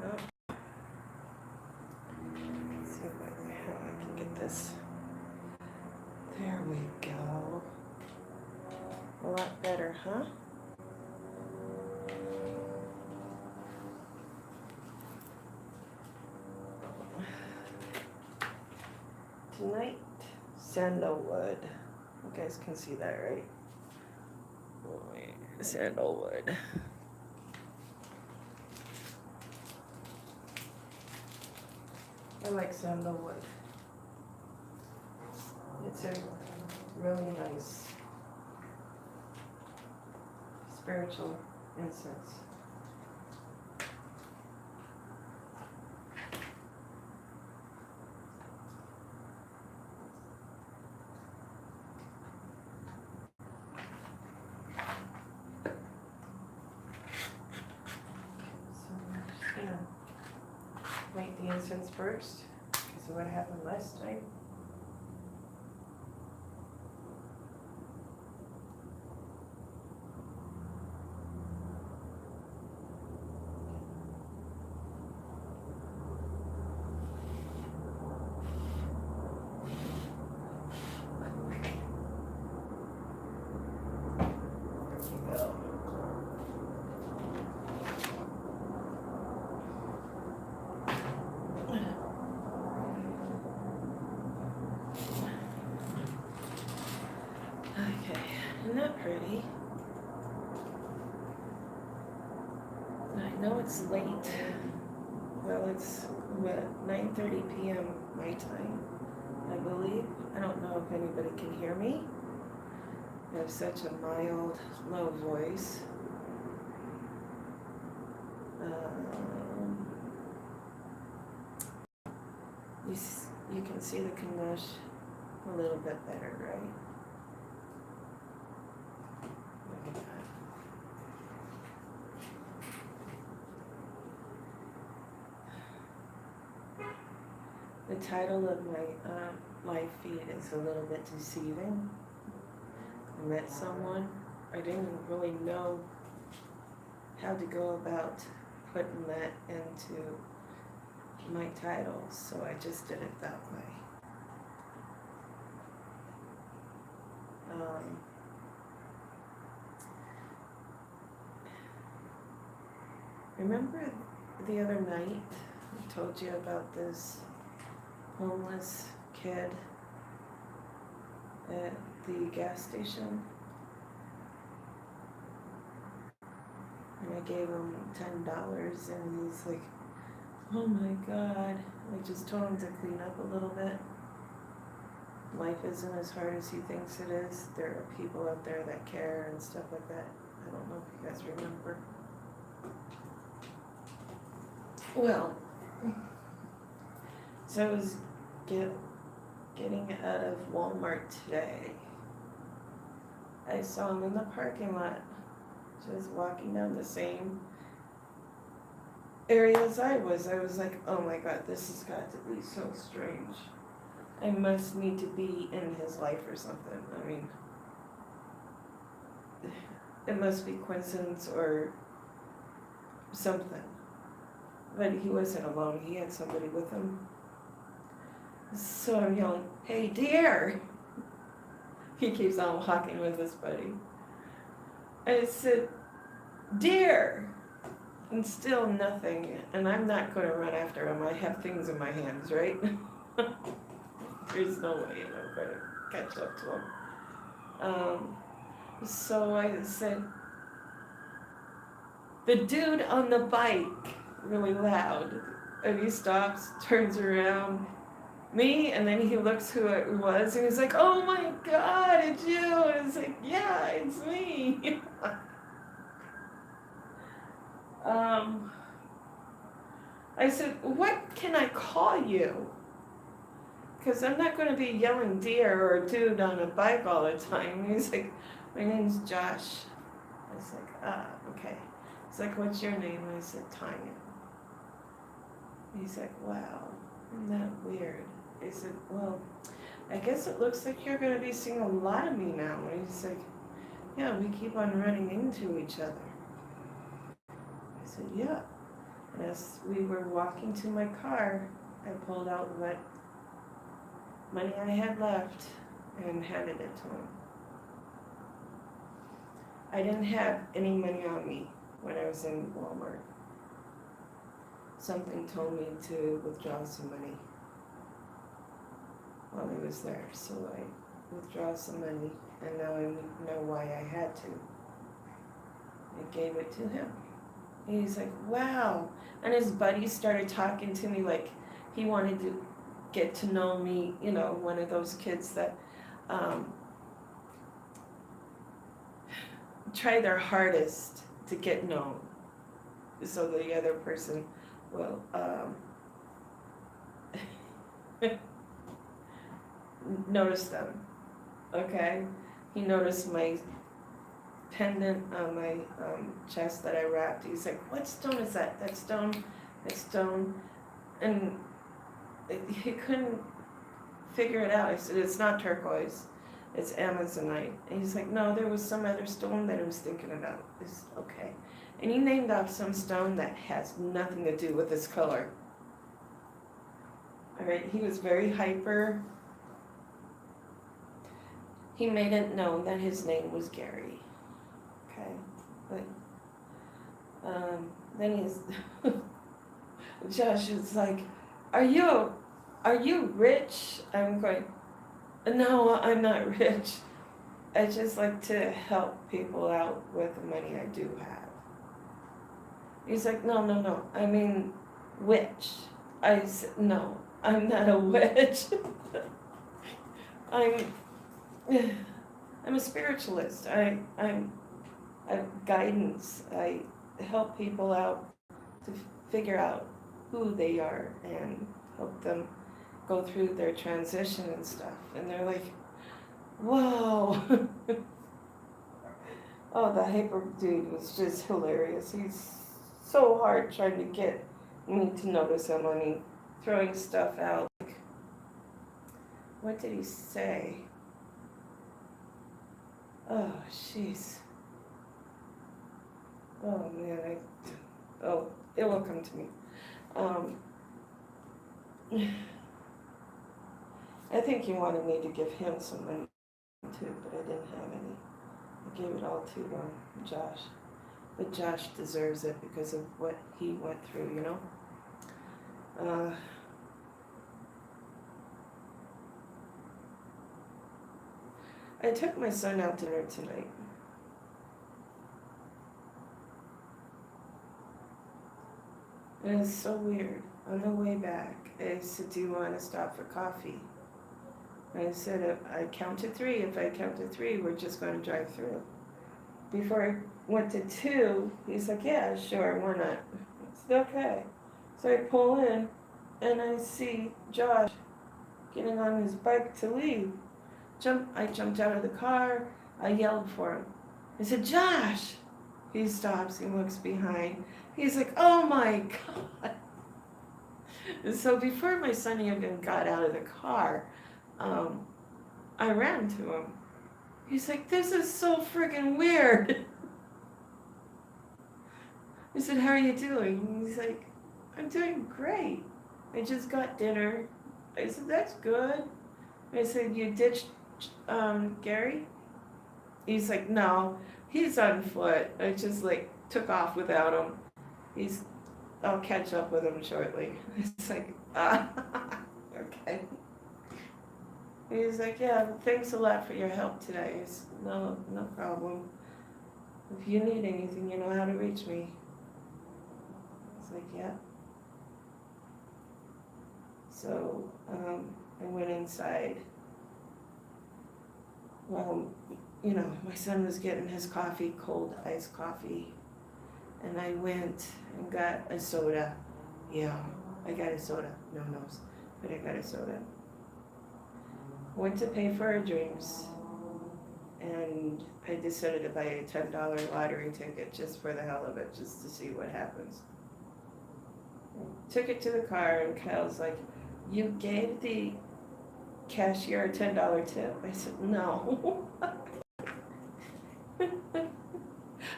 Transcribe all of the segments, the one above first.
Oh, let's see how I can get this. There we go. A lot better, huh? Tonight, sandalwood. You guys can see that, right? Sandalwood. I like sandalwood. It's a really nice spiritual incense. So I'm just gonna light the incense first, because of what happened last time. Okay, isn't that pretty? I know it's late. Well, it's what, 9:30 p.m. my time, I believe. I don't know if anybody can hear me. I have such a mild, low voice. You can see the Kanosh a little bit better, right? Look at that. The title of my live feed is a little bit deceiving. I met someone. I didn't really know how to go about putting that into my title, so I just did it that way. Remember the other night I told you about this homeless kid at the gas station? And I gave him $10 and he's like, oh my God. I just told him to clean up a little bit. Life isn't as hard as he thinks it is. There are people out there that care and stuff like that. I don't know if you guys remember. Well, so I was getting out of Walmart today. I saw him in the parking lot, just walking down the same area as I was. I was like, oh my God, this has got to be so strange. I must need to be in his life or something. I mean, it must be coincidence or something. But he wasn't alone. He had somebody with him. So I'm yelling, hey, dear. He keeps on walking with his buddy. I said, dear. And still nothing. And I'm not going to run after him. I have things in my hands, right? There's no way I'm going to catch up to him. So I said, the dude on the bike, really loud. And he stops, turns around, me, and then he looks who it was, and he's like, oh my God, it's you. And it's like, yeah, it's me. I said, what can I call you? Because I'm not going to be yelling deer or dude on a bike all the time. And he's like, my name's Josh. I was like, okay. He's like, what's your name? And I said, Tanya. He's like, wow, isn't that weird? I said, well, I guess it looks like you're going to be seeing a lot of me now. And he's like, yeah, we keep on running into each other. I said, yeah. As we were walking to my car, I pulled out what money I had left and handed it to him. I didn't have any money on me when I was in Walmart. Something told me to withdraw some money while I was there, so I withdrew some money, and now I know why I had to. I gave it to him. And he's like, wow. And his buddies started talking to me like he wanted to get to know me, you know, one of those kids that try their hardest to get known so the other person will notice them. Okay? He noticed my pendant on my chest that I wrapped. He's like, what stone is that? That stone, that stone. And he couldn't figure it out. I said, it's not turquoise, it's Amazonite. And he's like, no, there was some other stone that I was thinking about. It's okay. And he named off some stone that has nothing to do with this color. All right, he was very hyper. He made it known that his name was Gary. Okay, but then he's Josh is like, are you rich? I'm going, no, I'm not rich. I just like to help people out with the money I do have. He's like, no, I mean, witch. I said, no, I'm not a witch. I'm a spiritualist. I'm guidance. I help people out to figure out who they are and help them go through their transition and stuff. And they're like, whoa. Oh, the hyper dude was just hilarious. He's so hard trying to get me to notice him. I mean, throwing stuff out. What did he say? Oh, jeez. Oh, man. It will come to me. I think he wanted me to give him some money too, but I didn't have any. I gave it all to Josh. But Josh deserves it because of what he went through, you know? I took my son out to dinner tonight. And it's so weird. On the way back, I said, do you want to stop for coffee? I said, if I count to 3. If I count to 3, we're just going to drive through. Before I went to 2, he's like, yeah, sure, why not? I said, okay. So I pull in, and I see Josh getting on his bike to leave. I jumped out of the car. I yelled for him. I said, Josh! He stops. He looks behind. He's like, oh my God. And so before my son even got out of the car, I ran to him. He's like, this is so friggin' weird. I said, how are you doing? And he's like, I'm doing great. I just got dinner. I said, that's good. I said, you ditched Gary? He's like, no, he's on foot. I just took off without him. I'll catch up with him shortly. It's like, okay. He's like, yeah, thanks a lot for your help today. I said, no problem. If you need anything, you know how to reach me. It's like, yeah. So I went inside. Well, my son was getting his coffee, cold iced coffee. And I went and got a soda. Yeah, I got a soda. No nose, but I got a soda. Went to pay for our drinks. And I decided to buy a $10 lottery ticket just for the hell of it, just to see what happens. Took it to the car, and Kyle's like, you gave the cashier a $10 tip? I said, no.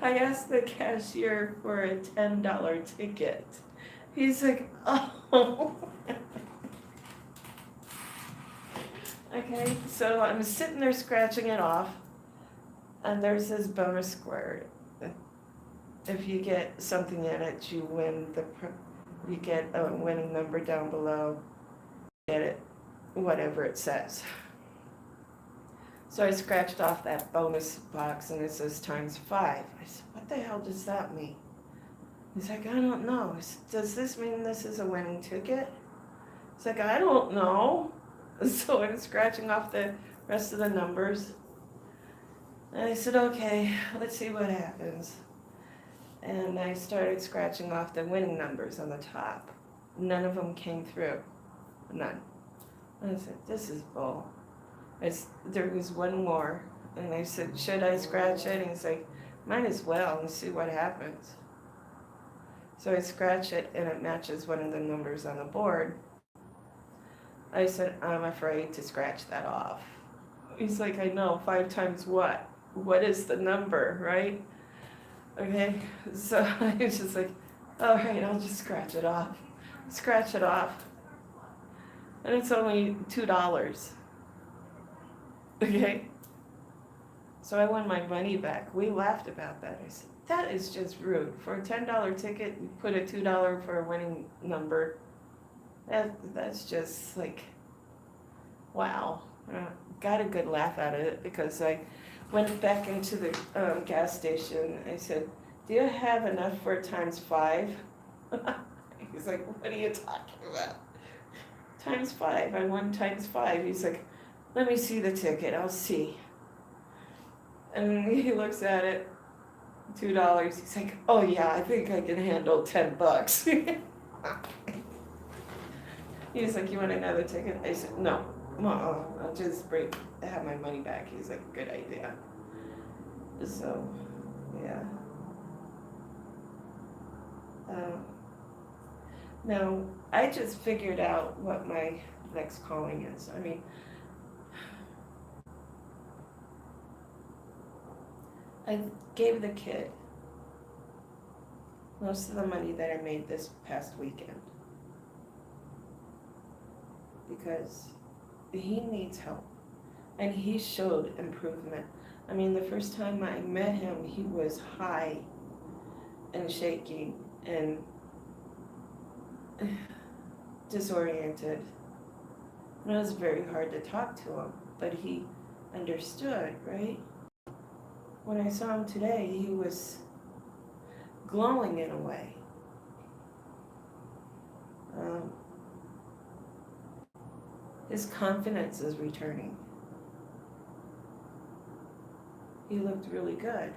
I asked the cashier for a $10 ticket. He's like, oh. Okay, so I'm sitting there scratching it off, and there's this bonus square. If you get something in it, you win you get a winning number down below. Get it, whatever it says. So I scratched off that bonus box, and it says ×5. I said, what the hell does that mean? He's like, I don't know. I said, does this mean this is a winning ticket? He's like, I don't know. So I'm scratching off the rest of the numbers. And I said, okay, let's see what happens. And I started scratching off the winning numbers on the top. None of them came through. None. And I said, this is bull. There was one more. And I said, should I scratch it? And he's like, might as well and see what happens. So I scratch it, and it matches one of the numbers on the board. I said, I'm afraid to scratch that off. He's like, I know, 5 times what? What is the number, right? Okay, so I was just like, all right, I'll just scratch it off. Scratch it off. And it's only $2. Okay? So I won my money back. We laughed about that. I said, that is just rude. For a $10 ticket, you put a $2 for a winning number. That's just like, wow. Got a good laugh out of it, because I went back into the gas station. I said, do you have enough for ×5? He's like, what are you talking about? ×5. I won ×5. He's like, let me see the ticket. I'll see. And he looks at it, $2. He's like, oh yeah, I think I can handle $10. He's like, you want another ticket? I said, no, I'll just have my money back. He's like, good idea. So, yeah. Now, I just figured out what my next calling is. I mean, I gave the kid most of the money that I made this past weekend, because he needs help, and he showed improvement. I mean, the first time I met him, he was high and shaky and disoriented. And it was very hard to talk to him, but he understood, right? When I saw him today, he was glowing in a way. His confidence is returning. He looked really good.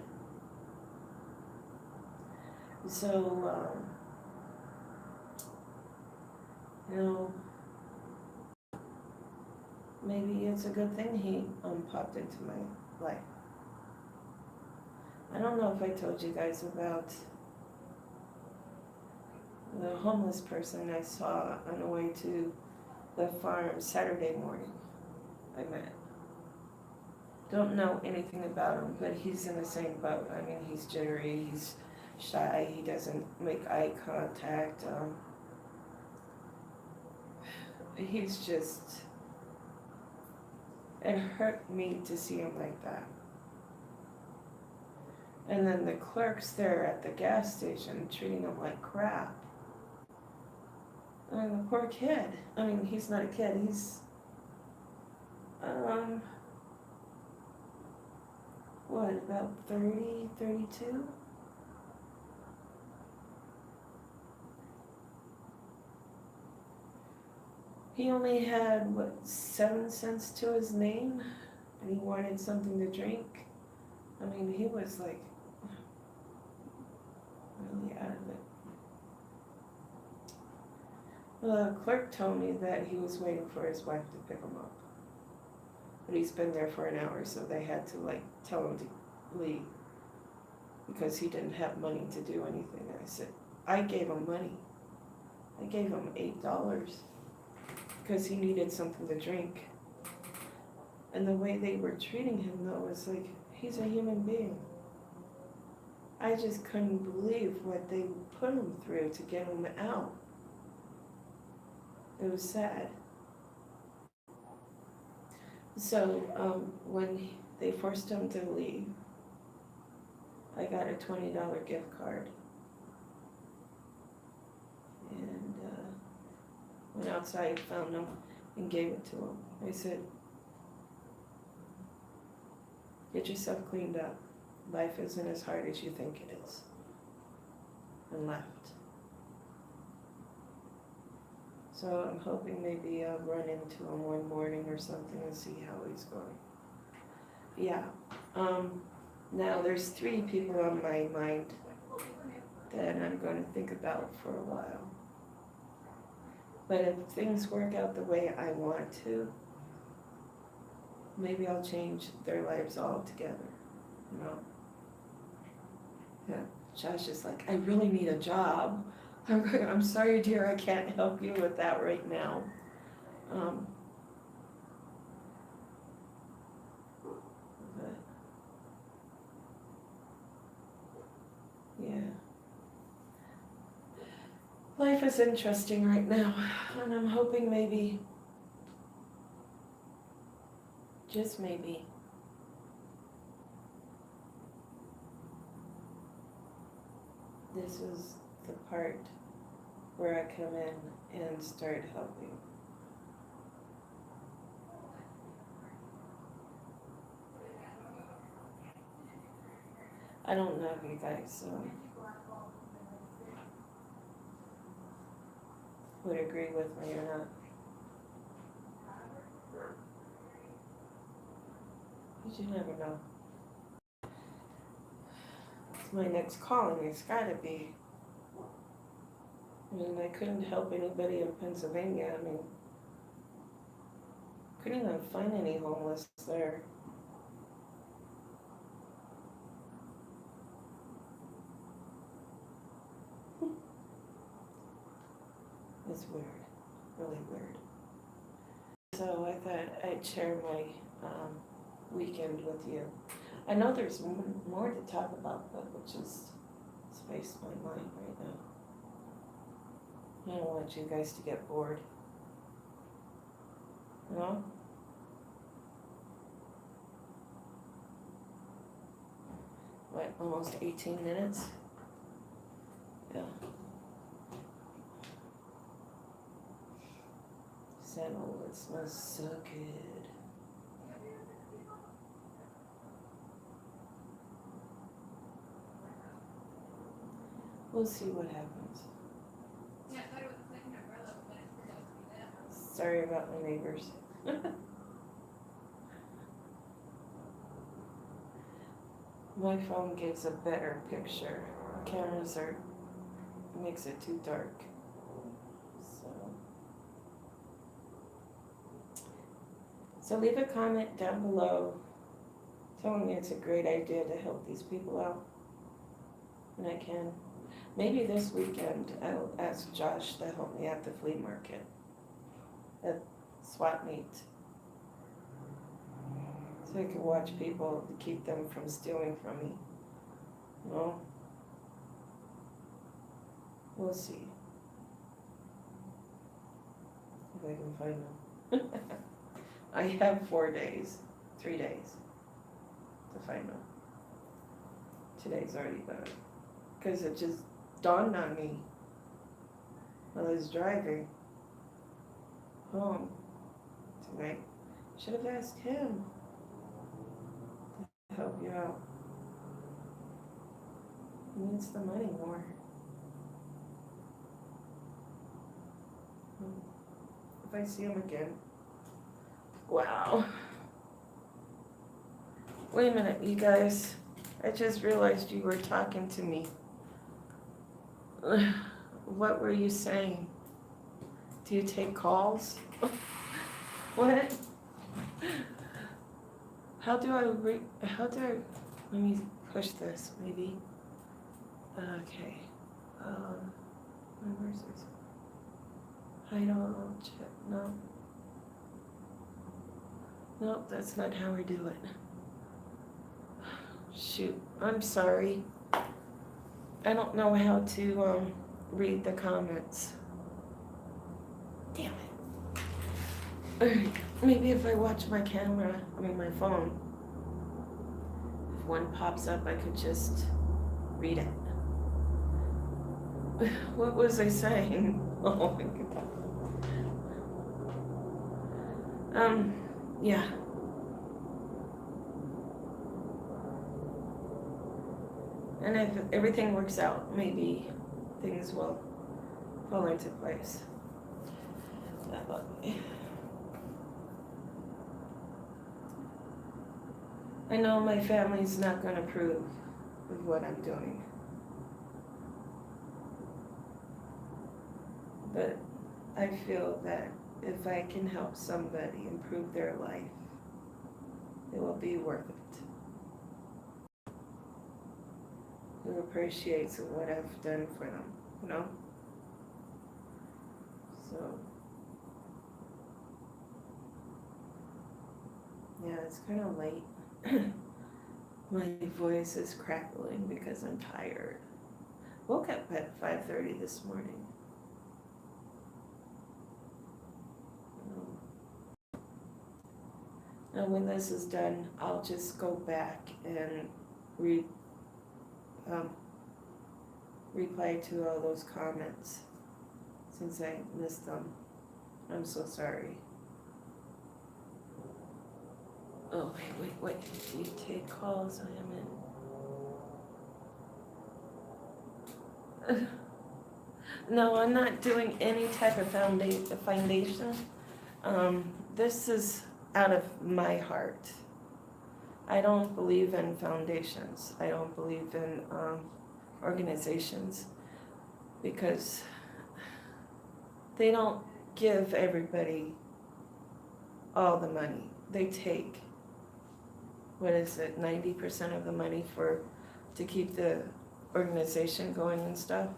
So, maybe it's a good thing he popped into my life. I don't know if I told you guys about the homeless person I saw on the way to the farm Saturday morning. I met. Don't know anything about him, but he's in the same boat. I mean, he's jittery, he's shy, he doesn't make eye contact. He's just, it hurt me to see him like that. And then the clerks there at the gas station treating him like crap. And the poor kid, I mean, he's not a kid, he's, about 30, 32? He only had, 7 cents to his name, and he wanted something to drink. I mean, he was like, really out of it. The clerk told me that he was waiting for his wife to pick him up. But he's been there for an hour, so they had to tell him to leave, because he didn't have money to do anything. I said, I gave him money. I gave him $8 because he needed something to drink. And the way they were treating him, though, was like, he's a human being. I just couldn't believe what they put him through to get him out. It was sad. So when they forced him to leave, I got a $20 gift card and went outside, found him, and gave it to him. I said, get yourself cleaned up. Life isn't as hard as you think it is. And left. So I'm hoping maybe I'll run into him one morning or something and see how he's going. Yeah. Now there's 3 people on my mind that I'm going to think about for a while. But if things work out the way I want to, maybe I'll change their lives altogether, you know? Yeah, Josh is like, I really need a job. I'm sorry, dear, I can't help you with that right now. But, yeah. Life is interesting right now, and I'm hoping maybe, just maybe, this is the part where I come in and start helping. I don't know if you guys would agree with me or not. But you never know. It's my next calling, it's gotta be. I mean, I couldn't help anybody in Pennsylvania. I mean, couldn't even find any homeless there. It's weird, really weird. So I thought I'd share my weekend with you. I know there's more to talk about, but which is spaced my mind right now. I don't want you guys to get bored. No? What, almost 18 minutes? Yeah. Oh, it smells so good. We'll see what happens. Sorry about my neighbors. My phone gives a better picture. Cameras makes it too dark. So leave a comment down below telling me it's a great idea to help these people out. And I can. Maybe this weekend I'll ask Josh to help me at the flea market, at swap meet. So I can watch people to keep them from stealing from me. You know? We'll see. If I can find them. I have 3 days to find them. Today's already done. Because it just dawned on me while I was driving home tonight. Should have asked him to help you out. He needs the money more. If I see him again. Wow. Wait a minute, you guys. I just realized you were talking to me. What were you saying? Do you take calls? What? How do I, let me push this, maybe. Okay. Where's this? I don't check, no. Nope, that's not how we do it. Shoot, I'm sorry. I don't know how to read the comments. Damn it. Maybe if I watch my my phone, if one pops up, I could just read it. What was I saying? Oh my god. Yeah. And if everything works out, maybe things will fall into place. I know my family's not going to approve of what I'm doing. But I feel that if I can help somebody improve their life, it will be worth it. Who appreciates what I've done for them, you know? So, yeah, it's kind of late. My voice is crackling because I'm tired. Woke up at 5:30 this morning. Now when this is done, I'll just go back and reply to all those comments since I missed them. I'm so sorry. Oh, wait. You take calls, I am in. No, I'm not doing any type of foundation. This is out of my heart. I don't believe in foundations. I don't believe in organizations because they don't give everybody all the money. They take, 90% of the money to keep the organization going and stuff.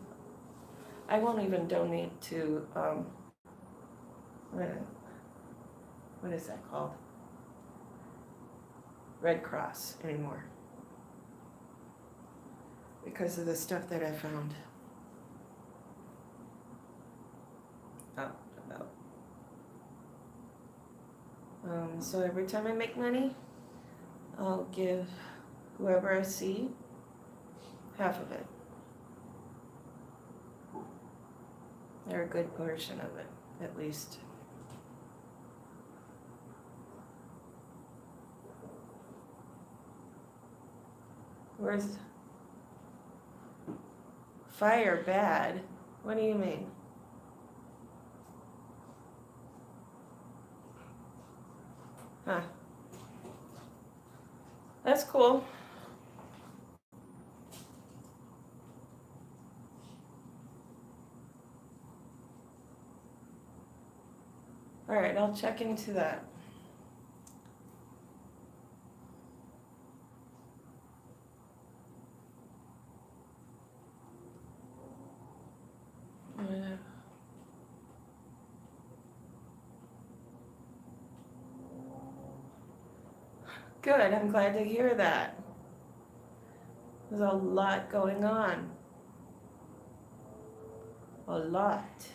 I won't even donate to what is that called? Red Cross anymore because of the stuff that I found out about. So every time I make money, I'll give whoever I see half of it, or a good portion of it, at least. Where's fire bad? What do you mean? Huh. That's cool. All right, I'll check into that. Good, I'm glad to hear that. There's a lot going on. A lot.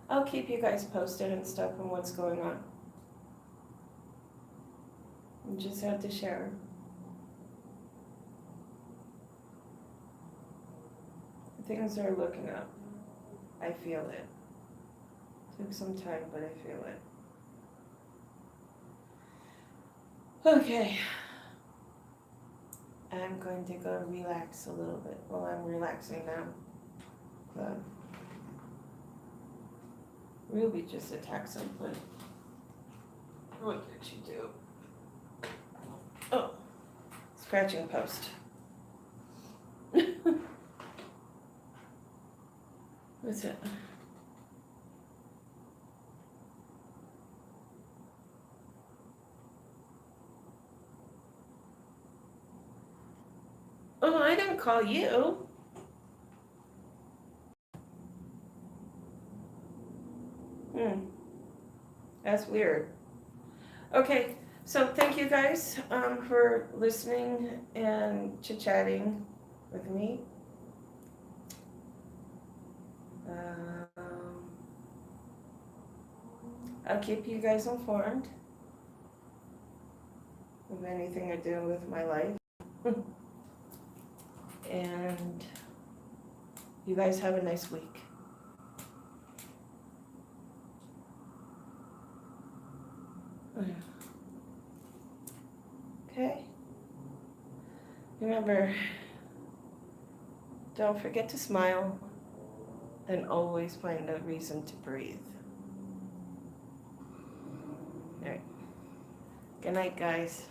I'll keep you guys posted and stuff on what's going on. You just have to share. Things are looking up. I feel it. Took some time, but I feel it. Okay. I'm going to go relax a little bit. Well, I'm relaxing now. But Ruby just attacked something. What did she do? Oh, scratching post. What's it? Oh, I didn't call you. That's weird. Okay, so thank you guys for listening and chit-chatting with me. I'll keep you guys informed of anything I do with my life. And you guys have a nice week. Okay? Remember, don't forget to smile and always find a reason to breathe. All right. Good night, guys.